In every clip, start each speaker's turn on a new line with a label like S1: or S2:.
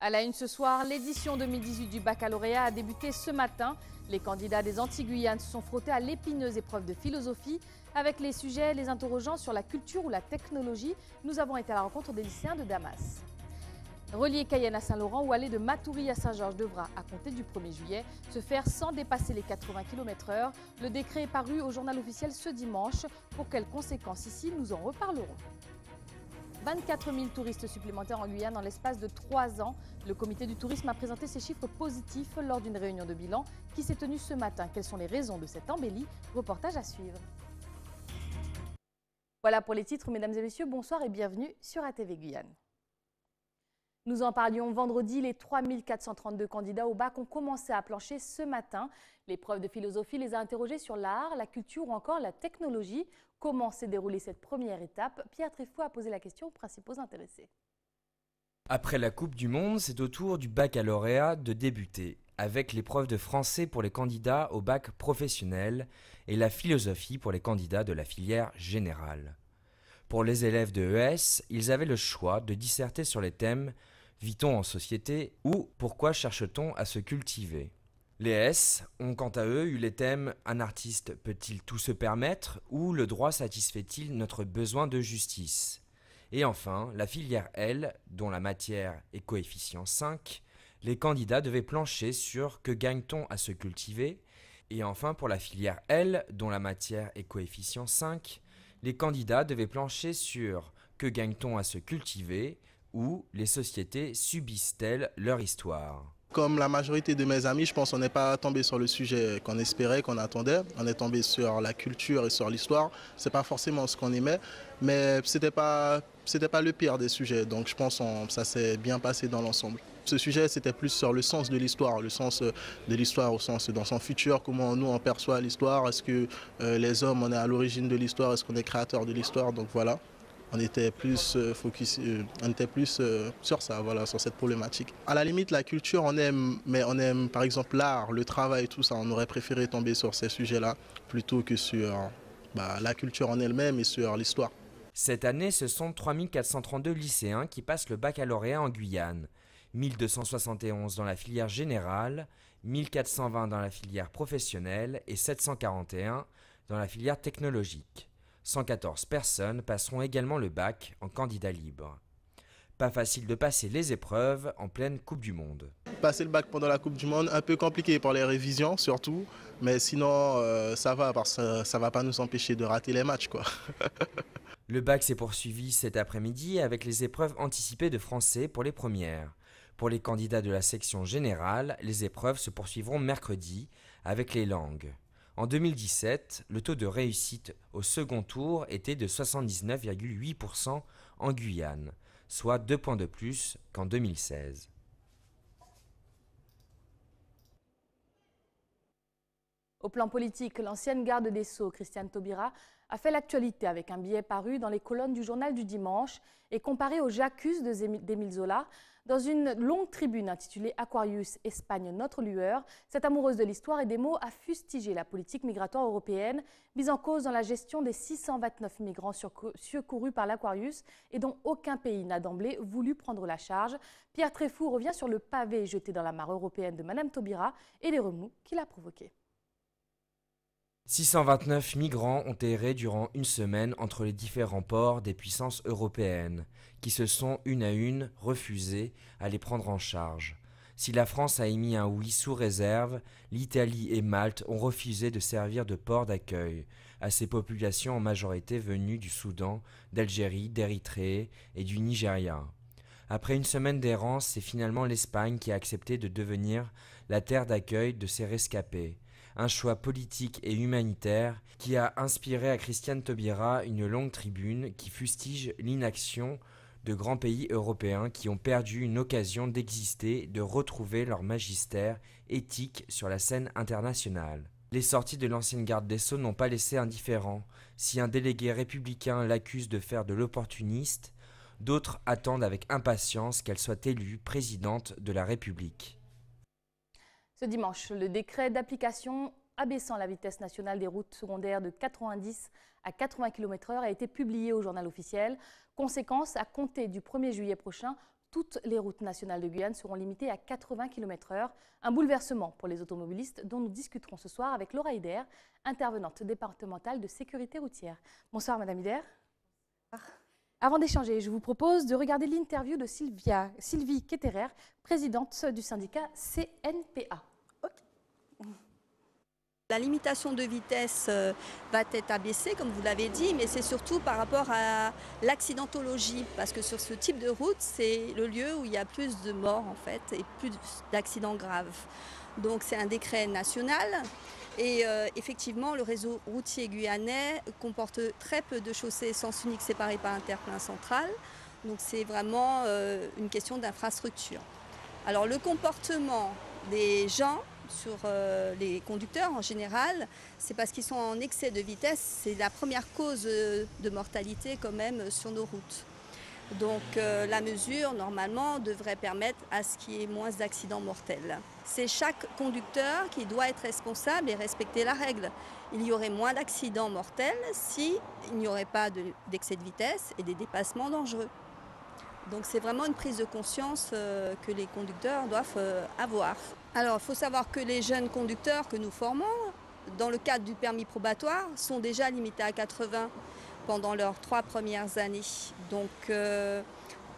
S1: À la une ce soir, l'édition 2018 du baccalauréat a débuté ce matin. Les candidats des Antilles-Guyane se sont frottés à l'épineuse épreuve de philosophie. Avec les sujets les interrogeant sur la culture ou la technologie, nous avons été à la rencontre des lycéens de Damas. Relier Cayenne à Saint-Laurent ou aller de Matoury à Saint-Georges devra, à compter du 1er juillet, se faire sans dépasser les 80 km/h. Le décret est paru au journal officiel ce dimanche. Pour quelles conséquences ici, nous en reparlerons. 24 000 touristes supplémentaires en Guyane en l'espace de 3 ans. Le comité du tourisme a présenté ces chiffres positifs lors d'une réunion de bilan qui s'est tenue ce matin. Quelles sont les raisons de cette embellie? Reportage à suivre. Voilà pour les titres, mesdames et messieurs. Bonsoir et bienvenue sur ATV Guyane. Nous en parlions vendredi, les 3432 candidats au bac ont commencé à plancher ce matin. L'épreuve de philosophie les a interrogés sur l'art, la culture ou encore la technologie. Comment s'est déroulée cette première étape? Pierre Tréfou a posé la question aux principaux intéressés.
S2: Après la Coupe du Monde, c'est au tour du baccalauréat de débuter, avec l'épreuve de français pour les candidats au bac professionnel et la philosophie pour les candidats de la filière générale. Pour les élèves de ES, ils avaient le choix de disserter sur les thèmes « Vit-on en société » ou « Pourquoi cherche-t-on à se cultiver ?» Les S ont quant à eux eu les thèmes « Un artiste peut-il tout se permettre » ou « Le droit satisfait-il notre besoin de justice ?» Et enfin, la filière L, dont la matière est coefficient 5, les candidats devaient plancher sur « Que gagne-t-on à se cultiver ?» Et enfin, pour la filière L, dont la matière est coefficient 5, les candidats devaient plancher sur « Que gagne-t-on à se cultiver ?» ou « Les sociétés subissent-elles leur histoire ?»
S3: Comme la majorité de mes amis, je pense qu'on n'est pas tombé sur le sujet qu'on espérait, qu'on attendait. On est tombé sur la culture et sur l'histoire. C'est pas forcément ce qu'on aimait, mais c'était pas le pire des sujets. Donc je pense que ça s'est bien passé dans l'ensemble. Ce sujet, c'était plus sur le sens de l'histoire, le sens de l'histoire au sens dans son futur, comment nous on perçoit l'histoire. Est-ce que les hommes, on est à l'origine de l'histoire, est-ce qu'on est créateur de l'histoire? Donc voilà. On était plus focus, sur ça, voilà, sur cette problématique. À la limite, la culture, on aime, mais on aime par exemple l'art, le travail, tout ça. On aurait préféré tomber sur ces sujets-là plutôt que sur la culture en elle-même et sur l'histoire.
S2: Cette année, ce sont 3432 lycéens qui passent le baccalauréat en Guyane. 1271 dans la filière générale, 1420 dans la filière professionnelle et 741 dans la filière technologique. 114 personnes passeront également le bac en candidat libre. Pas facile de passer les épreuves en pleine Coupe du Monde.
S3: Passer le bac pendant la Coupe du Monde, un peu compliqué pour les révisions surtout, mais sinon ça va parce que ça ne va pas nous empêcher de rater les matchs, quoi.
S2: Le bac s'est poursuivi cet après-midi avec les épreuves anticipées de français pour les premières. Pour les candidats de la section générale, les épreuves se poursuivront mercredi avec les langues. En 2017, le taux de réussite au second tour était de 79,8% en Guyane, soit 2 points de plus qu'en 2016.
S1: Au plan politique, l'ancienne garde des Sceaux, Christiane Taubira, a fait l'actualité avec un billet paru dans les colonnes du journal du dimanche et comparé au J'accuse d'Émile Zola. Dans une longue tribune intitulée Aquarius, Espagne, notre lueur, cette amoureuse de l'histoire et des mots a fustigé la politique migratoire européenne, mise en cause dans la gestion des 629 migrants secourus par l'Aquarius et dont aucun pays n'a d'emblée voulu prendre la charge. Pierre Tréfou revient sur le pavé jeté dans la mare européenne de Madame Taubira et les remous qu'il a provoqués.
S2: 629 migrants ont erré durant une semaine entre les différents ports des puissances européennes, qui se sont une à une refusés à les prendre en charge. Si la France a émis un oui sous réserve, l'Italie et Malte ont refusé de servir de port d'accueil à ces populations en majorité venues du Soudan, d'Algérie, d'Érythrée et du Nigeria. Après une semaine d'errance, c'est finalement l'Espagne qui a accepté de devenir la terre d'accueil de ces rescapés. Un choix politique et humanitaire qui a inspiré à Christiane Taubira une longue tribune qui fustige l'inaction de grands pays européens qui ont perdu une occasion d'exister, de retrouver leur magistère éthique sur la scène internationale. Les sorties de l'ancienne garde des Sceaux n'ont pas laissé indifférent. Si un délégué républicain l'accuse de faire de l'opportuniste, d'autres attendent avec impatience qu'elle soit élue présidente de la République.
S1: Ce dimanche, le décret d'application abaissant la vitesse nationale des routes secondaires de 90 à 80 km/h a été publié au journal officiel. Conséquence, à compter du 1er juillet prochain, toutes les routes nationales de Guyane seront limitées à 80 km/h. Un bouleversement pour les automobilistes dont nous discuterons ce soir avec Laura Hider, intervenante départementale de sécurité routière. Bonsoir Madame Hider. Avant d'échanger, je vous propose de regarder l'interview de Sylvie Ketterer, présidente du syndicat CNPA.
S4: La limitation de vitesse va être abaissée, comme vous l'avez dit, mais c'est surtout par rapport à l'accidentologie, parce que sur ce type de route, c'est le lieu où il y a plus de morts en fait, et plus d'accidents graves. Donc c'est un décret national, et effectivement le réseau routier guyanais comporte très peu de chaussées sens unique séparées par un terre-plein central, donc c'est vraiment une question d'infrastructure. Alors le comportement des gens sur les conducteurs en général, c'est parce qu'ils sont en excès de vitesse. C'est la première cause de mortalité quand même sur nos routes. Donc la mesure, normalement, devrait permettre à ce qu'il y ait moins d'accidents mortels. C'est chaque conducteur qui doit être responsable et respecter la règle. Il y aurait moins d'accidents mortels s'il n'y aurait pas d'excès de vitesse et des dépassements dangereux. Donc c'est vraiment une prise de conscience que les conducteurs doivent avoir. Alors il faut savoir que les jeunes conducteurs que nous formons, dans le cadre du permis probatoire, sont déjà limités à 80 pendant leurs 3 premières années. Donc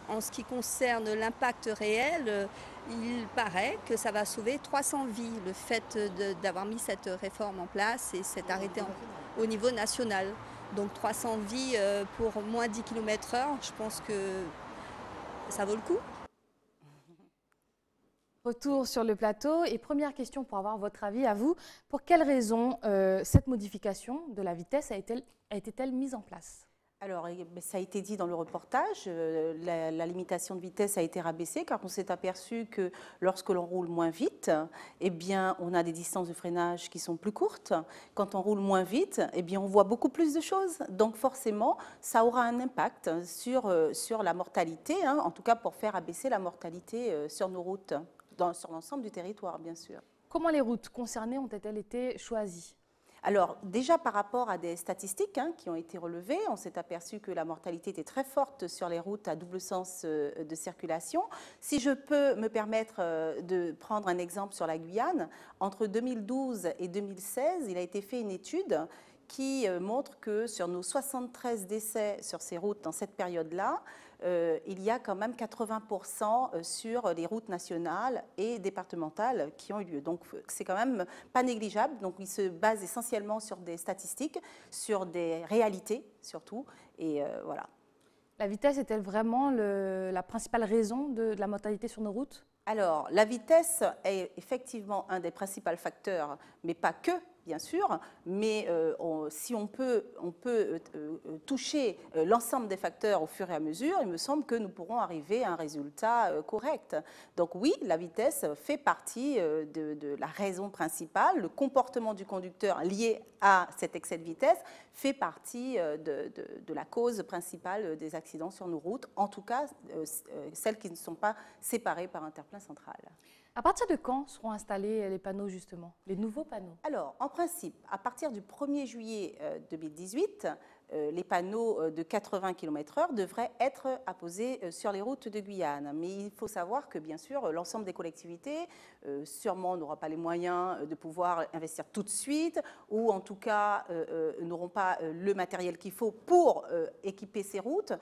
S4: en ce qui concerne l'impact réel, il paraît que ça va sauver 300 vies, le fait d'avoir mis cette réforme en place et cet arrêté au niveau national. Donc 300 vies pour moins 10 km/h, je pense que ça vaut le coup.
S1: Retour sur le plateau et première question pour avoir votre avis à vous. Pour quelles raisons cette modification de la vitesse a été-elle mise en place ?
S5: Alors, ça a été dit dans le reportage, la limitation de vitesse a été rabaissée car on s'est aperçu que lorsque l'on roule moins vite, eh bien, on a des distances de freinage qui sont plus courtes. Quand on roule moins vite, eh bien, on voit beaucoup plus de choses. Donc forcément, ça aura un impact sur la mortalité, hein, en tout cas pour faire abaisser la mortalité sur nos routes, sur l'ensemble du territoire, bien sûr.
S1: Comment les routes concernées ont-elles été choisies ?
S5: Alors déjà par rapport à des statistiques qui ont été relevées, on s'est aperçu que la mortalité était très forte sur les routes à double sens de circulation. Si je peux me permettre de prendre un exemple sur la Guyane, entre 2012 et 2016, il a été fait une étude qui montre que sur nos 73 décès sur ces routes dans cette période-là, il y a quand même 80% sur les routes nationales et départementales qui ont eu lieu. Donc c'est quand même pas négligeable. Donc il se base essentiellement sur des statistiques, sur des réalités surtout. Et voilà.
S1: La vitesse est-elle vraiment la principale raison de la mortalité sur nos routes ?
S5: Alors la vitesse est effectivement un des principaux facteurs, mais pas que. Bien sûr, mais si on peut toucher l'ensemble des facteurs au fur et à mesure, il me semble que nous pourrons arriver à un résultat correct. Donc oui, la vitesse fait partie de la raison principale. Le comportement du conducteur lié à cet excès de vitesse fait partie de la cause principale des accidents sur nos routes, en tout cas celles qui ne sont pas séparées par un terre-plein central.
S1: À partir de quand seront installés les panneaux, justement, les nouveaux panneaux ?
S5: Alors, en principe, à partir du 1er juillet 2018, les panneaux de 80 km/h devraient être apposés sur les routes de Guyane. Mais il faut savoir que, bien sûr, l'ensemble des collectivités, sûrement n'aura pas les moyens de pouvoir investir tout de suite, ou en tout cas n'auront pas le matériel qu'il faut pour équiper ces routes.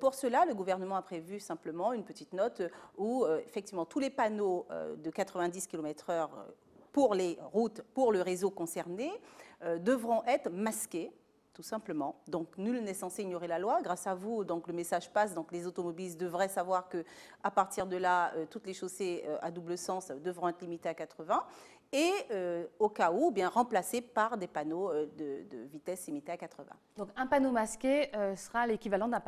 S5: Pour cela, le gouvernement a prévu simplement une petite note où, effectivement, tous les panneaux de 90 km/h pour les routes, pour le réseau concerné, devront être masqués, tout simplement. Donc, nul n'est censé ignorer la loi. Grâce à vous, donc, le message passe. Donc, les automobilistes devraient savoir qu'à partir de là, toutes les chaussées à double sens devront être limitées à 80 et, au cas où, bien remplacées par des panneaux de vitesse limitée à 80.
S1: Donc, un panneau masqué sera l'équivalent d'un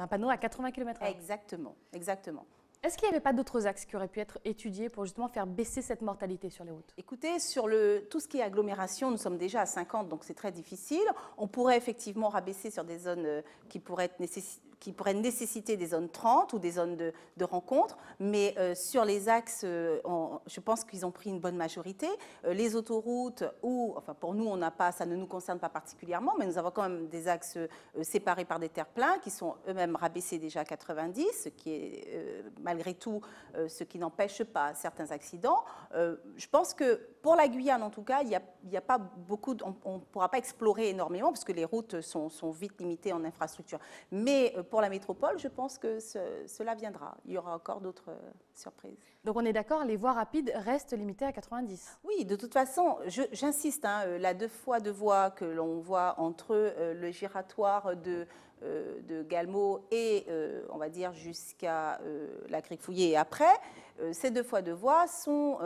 S1: panneau à 80 km/h.
S5: Exactement, exactement.
S1: Est-ce qu'il n'y avait pas d'autres axes qui auraient pu être étudiés pour justement faire baisser cette mortalité sur les routes ?
S5: Écoutez, sur tout ce qui est agglomération, nous sommes déjà à 50, donc c'est très difficile. On pourrait effectivement rabaisser sur des zones qui pourraient être qui pourraient nécessiter des zones 30 ou des zones de rencontre, mais sur les axes, je pense qu'ils ont pris une bonne majorité. Les autoroutes, enfin pour nous, ça ne nous concerne pas particulièrement, mais nous avons quand même des axes séparés par des terre-pleins qui sont eux-mêmes rabaissés déjà à 90, ce qui est malgré tout ce qui n'empêche pas certains accidents. Je pense que pour la Guyane, en tout cas, il n'y a pas beaucoup, on ne pourra pas explorer énormément parce que les routes sont vite limitées en infrastructure. Mais pour la métropole, je pense que cela viendra. Il y aura encore d'autres surprises.
S1: Donc on est d'accord, les voies rapides restent limitées à 90.
S5: Oui, de toute façon, j'insiste, la 2 fois 2 voies que l'on voit entre le giratoire de Galmo et, on va dire, jusqu'à la Crique-Fouillée et après, ces 2 fois 2 voies sont,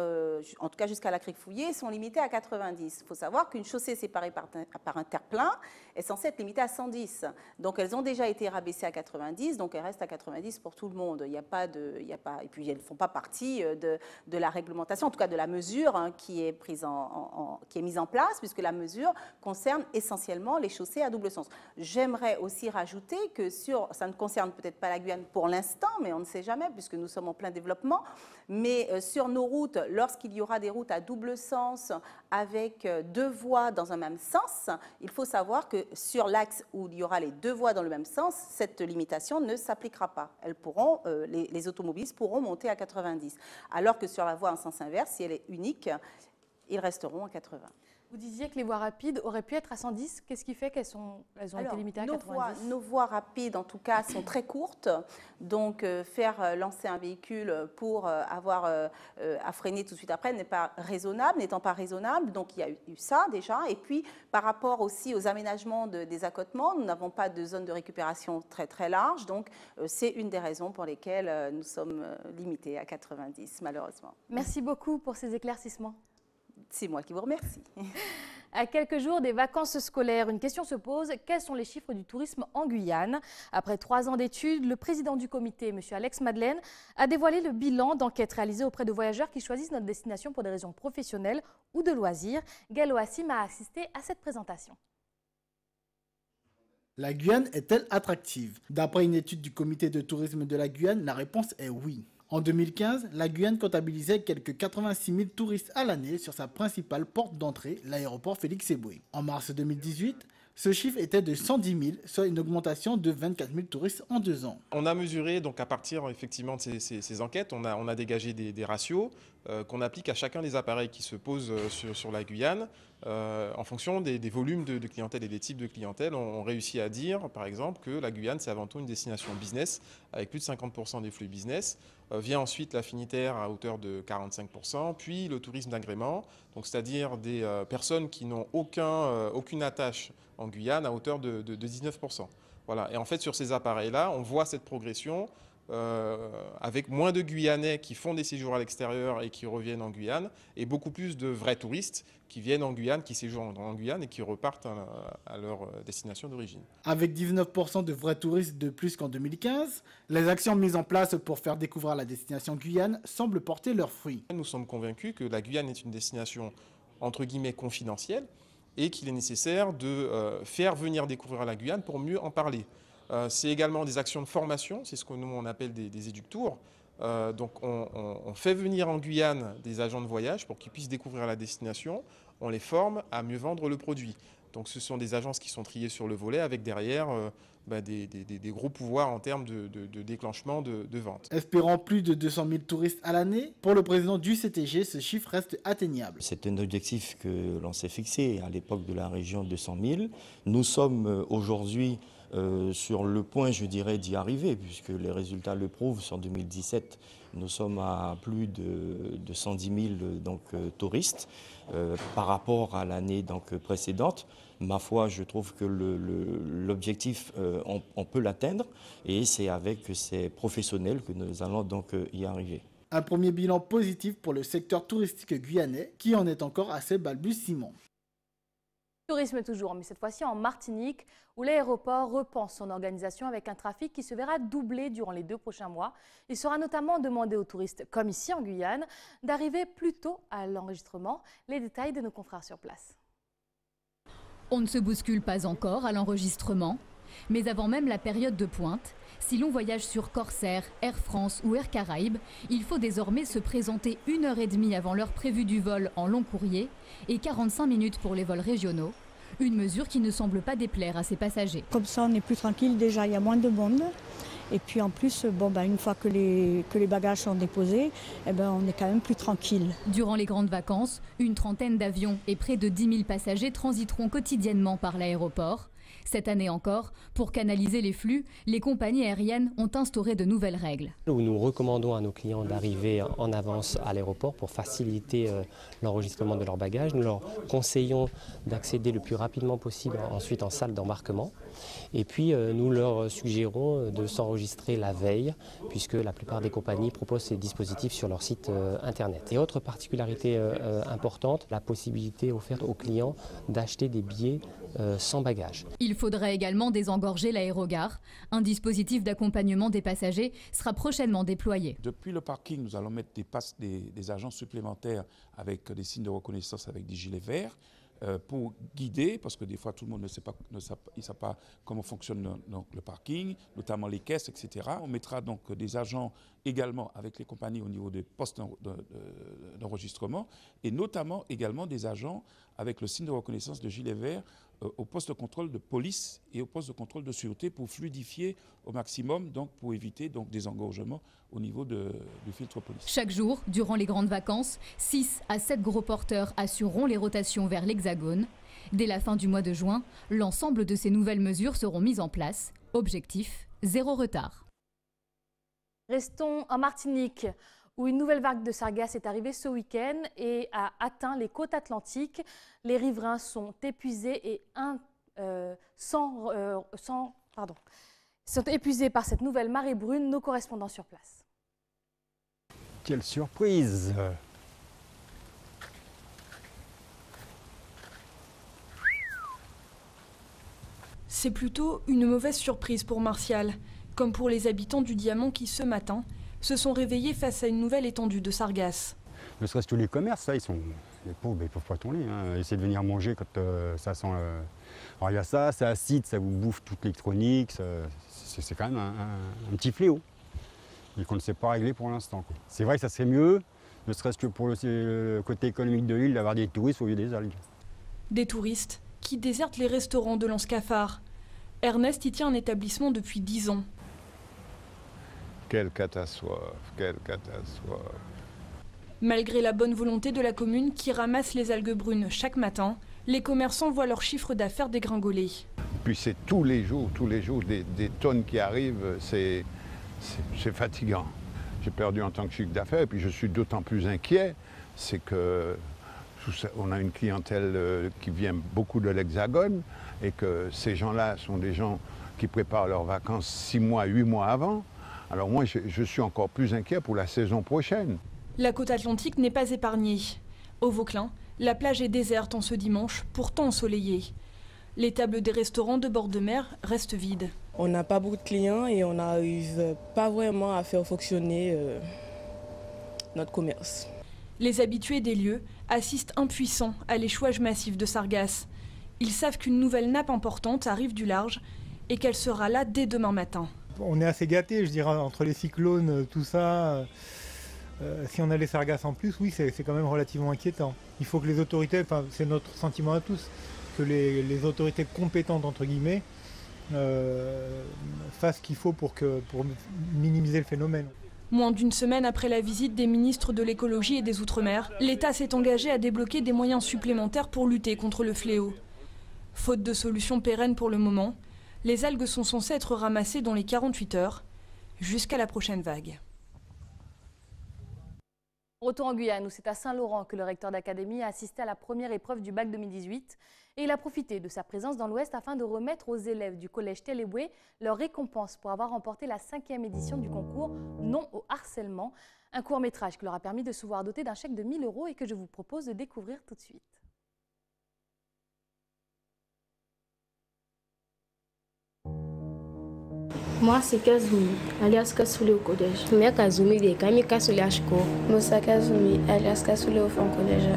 S5: en tout cas jusqu'à la Crique-Fouillée, sont limitées à 90. Il faut savoir qu'une chaussée séparée par un terre-plein est censée être limitée à 110. Donc elles ont déjà été rabaissées à 90, donc elles restent à 90 pour tout le monde. Et puis elles ne font pas partie de la réglementation, en tout cas de la mesure qui est mise en place, puisque la mesure concerne essentiellement les chaussées à double sens. J'aimerais aussi rajouter que ça ne concerne peut-être pas la Guyane pour l'instant, mais on ne sait jamais, puisque nous sommes en plein développement, mais sur nos routes, lorsqu'il y aura des routes à double sens avec 2 voies dans un même sens, il faut savoir que sur l'axe où il y aura les 2 voies dans le même sens, cette limitation ne s'appliquera pas. Les automobilistes pourront monter à 90, alors que sur la voie en sens inverse, si elle est unique, ils resteront à 80.
S1: Vous disiez que les voies rapides auraient pu être à 110. Qu'est-ce qui fait qu'elles ont été limitées à 90 ?
S5: Nos voies rapides, en tout cas, sont très courtes. Donc, faire lancer un véhicule pour avoir à freiner tout de suite après n'étant pas raisonnable. Donc, il y a eu ça déjà. Et puis, par rapport aussi aux aménagements des accotements, nous n'avons pas de zone de récupération très, très large. Donc, c'est une des raisons pour lesquelles nous sommes limités à 90, malheureusement.
S1: Merci beaucoup pour ces éclaircissements.
S5: C'est moi qui vous remercie.
S1: À quelques jours des vacances scolaires, une question se pose. Quels sont les chiffres du tourisme en Guyane ? Après 3 ans d'études, le président du comité, M. Alex Madeleine, a dévoilé le bilan d'enquête réalisée auprès de voyageurs qui choisissent notre destination pour des raisons professionnelles ou de loisirs. Gallo Hassim a assisté à cette présentation.
S6: La Guyane est-elle attractive ? D'après une étude du comité de tourisme de la Guyane, la réponse est oui. En 2015, la Guyane comptabilisait quelques 86 000 touristes à l'année sur sa principale porte d'entrée, l'aéroport Félix-Éboué. En mars 2018, ce chiffre était de 110 000, soit une augmentation de 24 000 touristes en 2 ans.
S7: On a mesuré, donc à partir effectivement de ces enquêtes, on a dégagé des ratios qu'on applique à chacun des appareils qui se posent sur la Guyane. En fonction des volumes de clientèle et des types de clientèle, on réussit à dire, par exemple, que la Guyane, c'est avant tout une destination business, avec plus de 50% des flux business. Vient ensuite l'affinitaire à hauteur de 45%, puis le tourisme d'agrément, c'est-à-dire des personnes qui n'ont aucune attache en Guyane à hauteur de 19%. Voilà. Et en fait, sur ces appareils-là, on voit cette progression avec moins de Guyanais qui font des séjours à l'extérieur et qui reviennent en Guyane, et beaucoup plus de vrais touristes qui viennent en Guyane, qui séjournent en Guyane et qui repartent à leur destination d'origine.
S6: Avec 19% de vrais touristes de plus qu'en 2015, les actions mises en place pour faire découvrir la destination Guyane semblent porter leurs fruits.
S7: Nous sommes convaincus que la Guyane est une destination entre guillemets confidentielle et qu'il est nécessaire de faire venir découvrir la Guyane pour mieux en parler. C'est également des actions de formation, c'est ce que nous on appelle des éductours. Donc on fait venir en Guyane des agents de voyage pour qu'ils puissent découvrir la destination. On les forme à mieux vendre le produit. Donc ce sont des agences qui sont triées sur le volet avec derrière des gros pouvoirs en termes de déclenchement de vente.
S6: Espérant plus de 200 000 touristes à l'année, pour le président du CTG, ce chiffre reste atteignable.
S8: C'est un objectif que l'on s'est fixé à l'époque de la région de 100 000. Nous sommes aujourd'hui sur le point, je dirais, d'y arriver, puisque les résultats le prouvent. Sur 2017, nous sommes à plus de 110 000 touristes par rapport à l'année précédente. Ma foi, je trouve que l'objectif, on peut l'atteindre, et c'est avec ces professionnels que nous allons donc y arriver.
S6: Un premier bilan positif pour le secteur touristique guyanais, qui en est encore à ses balbutiements.
S1: Tourisme toujours, mais cette fois-ci en Martinique, où l'aéroport repense son organisation avec un trafic qui se verra doubler durant les 2 prochains mois. Il sera notamment demandé aux touristes, comme ici en Guyane, d'arriver plus tôt à l'enregistrement. Les détails de nos confrères sur place.
S9: On ne se bouscule pas encore à l'enregistrement. Mais avant même la période de pointe, si l'on voyage sur Corsair, Air France ou Air Caraïbes, il faut désormais se présenter 1h30 avant l'heure prévue du vol en long courrier et 45 minutes pour les vols régionaux. Une mesure qui ne semble pas déplaire à ses passagers.
S10: Comme ça, on est plus tranquille. Déjà, il y a moins de monde. Et puis en plus, une fois que les bagages sont déposés, on est quand même plus tranquille.
S9: Durant les grandes vacances, une trentaine d'avions et près de 10 000 passagers transiteront quotidiennement par l'aéroport. Cette année encore, pour canaliser les flux, les compagnies aériennes ont instauré de nouvelles règles.
S11: Nous recommandons à nos clients d'arriver en avance à l'aéroport pour faciliter l'enregistrement de leurs bagages. Nous leur conseillons d'accéder le plus rapidement possible ensuite en salle d'embarquement. Et puis nous leur suggérons de s'enregistrer la veille, puisque la plupart des compagnies proposent ces dispositifs sur leur site internet. Et autre particularité importante, la possibilité offerte aux clients d'acheter des billets sans bagages.
S9: Il faudrait également désengorger l'aérogare. Un dispositif d'accompagnement des passagers sera prochainement déployé.
S12: Depuis le parking, nous allons mettre des agents supplémentaires avec des signes de reconnaissance avec des gilets verts pour guider, parce que des fois tout le monde ne sait pas comment fonctionne le parking, notamment les caisses, etc. On mettra donc des agents également avec les compagnies au niveau des postes d'enregistrement et notamment également des agents avec le signe de reconnaissance de gilet vert au poste de contrôle de police et au poste de contrôle de sûreté pour fluidifier au maximum, donc pour éviter des engorgements au niveau du filtre police.
S9: Chaque jour, durant les grandes vacances, 6 à 7 gros porteurs assureront les rotations vers l'Hexagone. Dès la fin du mois de juin, l'ensemble de ces nouvelles mesures seront mises en place. Objectif, 0 retard.
S1: Restons en Martinique, où une nouvelle vague de sargasses est arrivée ce week-end et a atteint les côtes atlantiques. Les riverains sont épuisés et sont épuisés par cette nouvelle marée brune. Nos correspondants sur place.
S13: Quelle surprise!
S14: C'est plutôt une mauvaise surprise pour Martial, comme pour les habitants du Diamant qui, ce matin, se sont réveillés face à une nouvelle étendue de sargasses.
S13: Ne serait-ce que les commerces, les pauvres, ils ne peuvent pas tourner. Essayer de venir manger quand ça sent... Alors il y a ça, c'est acide, ça vous bouffe toute l'électronique, c'est quand même un petit fléau. Et qu'on ne sait pas régler pour l'instant. C'est vrai que ça serait mieux, ne serait-ce que pour le côté économique de l'île, d'avoir des touristes au lieu des algues.
S14: Des touristes qui désertent les restaurants de l'Anscafar. Ernest y tient un établissement depuis 10 ans.
S15: Quelle catastrophe, quelle catastrophe.
S14: Malgré la bonne volonté de la commune qui ramasse les algues brunes chaque matin, les commerçants voient leur chiffre d'affaires dégringoler.
S15: Puis c'est tous les jours des tonnes qui arrivent, c'est fatigant. J'ai perdu en tant que chiffre d'affaires et puis je suis d'autant plus inquiet, c'est que on a une clientèle qui vient beaucoup de l'Hexagone et que ces gens-là sont des gens qui préparent leurs vacances 6 mois, 8 mois avant. Alors moi, je suis encore plus inquiet pour la saison prochaine.
S14: La côte atlantique n'est pas épargnée. Au Vauclin, la plage est déserte en ce dimanche, pourtant ensoleillée. Les tables des restaurants de bord de mer restent vides.
S16: On n'a pas beaucoup de clients et on n'arrive pas vraiment à faire fonctionner notre commerce.
S14: Les habitués des lieux assistent impuissants à l'échouage massif de sargasses. Ils savent qu'une nouvelle nappe importante arrive du large et qu'elle sera là dès demain matin.
S17: On est assez gâtés, je dirais, entre les cyclones, tout ça. Si on a les sargasses en plus, oui, c'est quand même relativement inquiétant. Il faut que les autorités, c'est notre sentiment à tous, que les autorités compétentes, entre guillemets, fassent ce qu'il faut pour minimiser le phénomène.
S14: Moins d'une semaine après la visite des ministres de l'écologie et des Outre-mer, l'État s'est engagé à débloquer des moyens supplémentaires pour lutter contre le fléau. Faute de solution pérenne pour le moment, les algues sont censées être ramassées dans les 48 heures, jusqu'à la prochaine vague.
S1: Retour en Guyane, où c'est à Saint-Laurent que le recteur d'académie a assisté à la première épreuve du bac 2018. Et il a profité de sa présence dans l'Ouest afin de remettre aux élèves du collège Téléboué leur récompense pour avoir remporté la 5e édition du concours Non au harcèlement. Un court-métrage qui leur a permis de se voir doté d'un chèque de 1 000 € et que je vous propose de découvrir tout de suite.
S18: Moi, c'est Kazumi, alias Kassoulé au collège. Je Kazumi de Kami Kassoulé à Chiko. Moussa Kazumi, alias Kassoulé au fond collège.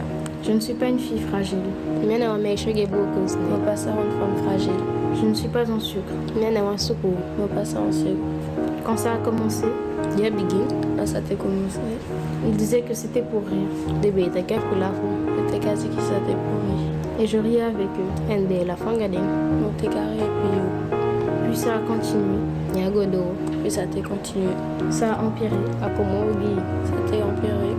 S18: Je ne suis pas une fille fragile. Je suis une femme fragile. Je ne suis pas en sucre. Mais on a un sucre. On va passer en sucre. Quand ça a commencé, il y a Biggie. Quand ça a commencé, il disait que c'était pour rire. Des bêtes à pour la roue. C'était quasi qui c'était pour rire. Et je riais avec eux. Et dès la fin, regardez. On était carré et puis ça a continué. Il y a Godot. Puis ça a continué. Ça a empiré. À comment ça a empiré.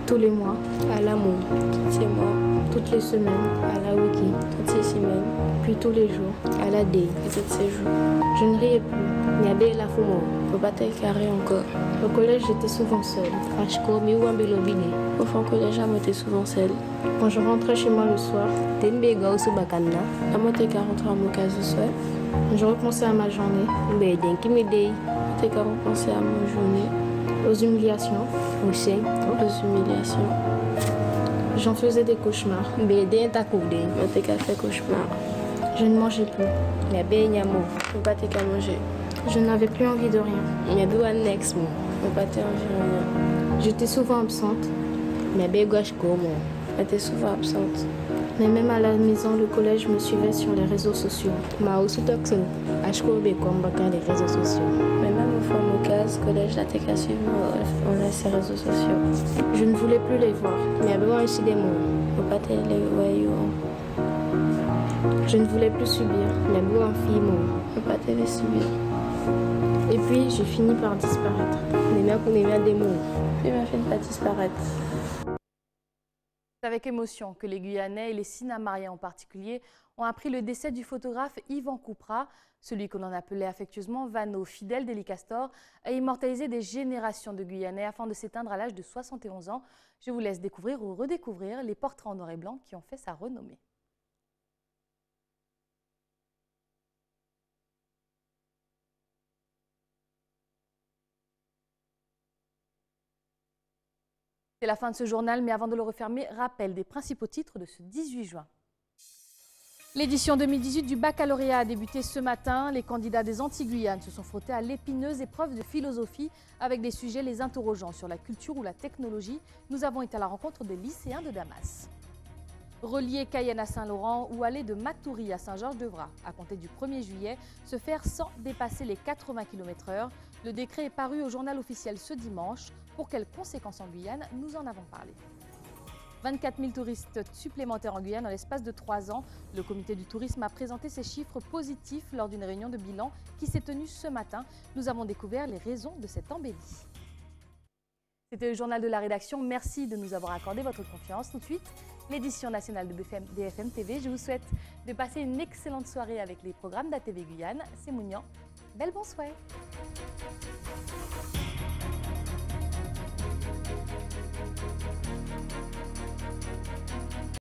S18: Tous les mois, à l'amour. Tous les mois. Toutes les semaines, à la wiki. Toutes les semaines. Puis tous les jours, à la D. Et tous ces jours. Je ne riais plus. Il y avait la fumo. Faut pas être carré encore. Au collège, j'étais souvent seule. À Chko, mais où un bélobile. Au fond, collège, j'étais souvent seule. Quand je rentrais chez moi le soir, t'es une béga ou sous bakanda. À moi, t'es qu'à rentrer à mon cas ce soir. Je repensais à ma journée. Mais d'un qui m'aidait. T'es qu'à repenser à ma journée. Aux humiliations. Aussi, aux humiliations. J'en faisais des cauchemars. Mais d'un ta coudé. Mais t'es qu'à faire cauchemar. Je ne mangeais plus. Mais ben yamo. Faut pas t'es qu'à manger. Je n'avais plus envie de rien. Mais ben un ex moi. Faut pas t'es envie de rien. J'étais souvent absente. Mais ben gauche comme moi. J'étais souvent absente. Mais même à la maison, le collège me suivait sur les réseaux sociaux. Ma aussi toxo. Ashko be comme baka les réseaux sociaux. Mais même au fond de case, collège la t'es qu'à suivre on a ces réseaux sociaux. Je ne voulais plus les voir. Mais ben ici des mots. Faut pas t'es les voyous. Je ne voulais plus subir, mais beau un film, on ne peut pas te subir. Et puis, j'ai fini par disparaître. On aimait qu'on aimait des mots. Puis, m'a fait pas disparaître.
S1: C'est avec émotion que les Guyanais et les Sinamariens en particulier ont appris le décès du photographe Yvan Coupera, celui que l'on appelait affectueusement Vano, fidèle d'Élie Castor, a immortalisé des générations de Guyanais afin de s'éteindre à l'âge de 71 ans. Je vous laisse découvrir ou redécouvrir les portraits en noir et blanc qui ont fait sa renommée. C'est la fin de ce journal, mais avant de le refermer, rappel des principaux titres de ce 18 juin. L'édition 2018 du baccalauréat a débuté ce matin. Les candidats des Antilles-Guyane se sont frottés à l'épineuse épreuve de philosophie avec des sujets les interrogeant sur la culture ou la technologie. Nous avons été à la rencontre des lycéens de Damas. Relier Cayenne à Saint-Laurent ou aller de Matoury à Saint-Georges-de-Vraz à compter du 1er juillet, se faire sans dépasser les 80 km/h. Le décret est paru au journal officiel ce dimanche. Pour quelles conséquences en Guyane, nous en avons parlé. 24 000 touristes supplémentaires en Guyane en l'espace de 3 ans. Le comité du tourisme a présenté ses chiffres positifs lors d'une réunion de bilan qui s'est tenue ce matin. Nous avons découvert les raisons de cette embellie. C'était le journal de la rédaction. Merci de nous avoir accordé votre confiance. Tout de suite, l'édition nationale de BFM TV. Je vous souhaite de passer une excellente soirée avec les programmes d'ATV Guyane. C'est Mounian. Belle bonsoir.